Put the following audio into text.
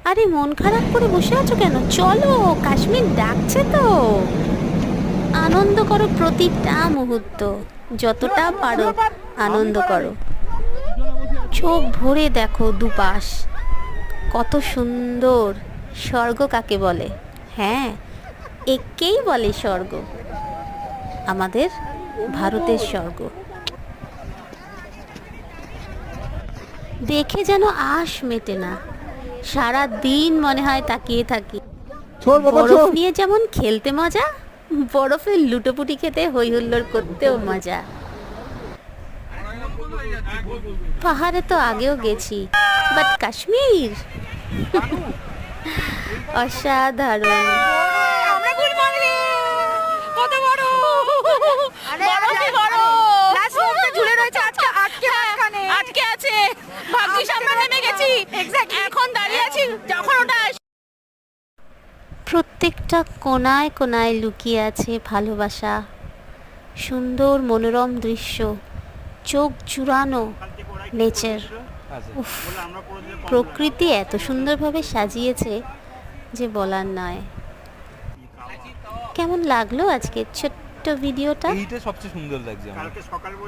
আরে মন খারাপ করে বসে আছো কেন? চলো, কাশ্মীর ডাকছে তো। আনন্দ করো প্রতিটা মুহূর্ত, যতটা পারো আনন্দ করো। চোখ ভরে দেখো দুপাশ, কত সুন্দর। স্বর্গ কাকে বলে? হ্যাঁ, একেই বলে স্বর্গ, আমাদের ভারতের স্বর্গ। দেখে যেন আশ মেটে না, সারা দিন মনে হয় তাকিয়ে থাকি। বরফ নিয়ে যেমন খেলতে মজা, বরফের লুটোপুটি খেতে হই হুল্লোড় করতেও মজা। পাহাড়ে তো আগেও গেছি, বাট কাশ্মীর অসাধারণ। আমরা গুড মর্নিং। কত বড় বরফই বড় লাস্ট মুহূর্তে ঝুলে রয়েছে আজকে আটকে আছে। ভাগ্যিস আমরা নেমে গেছি। এখন দাঁড়িয়ে আছি যখন ওটা প্রত্যেকটা কোনায় কোনায় লুকিয়ে আছে ভালোবাসা, সুন্দর মনোরম দৃশ্য, চোখ জুড়ানো নেচার। উফ, প্রকৃতি এত সুন্দরভাবে সাজিয়েছে যে বলার নয়। কেমন লাগলো আজকের ছোট্ট ভিডিওটা? এইটা সবচেয়ে সুন্দর লাগছে আমার।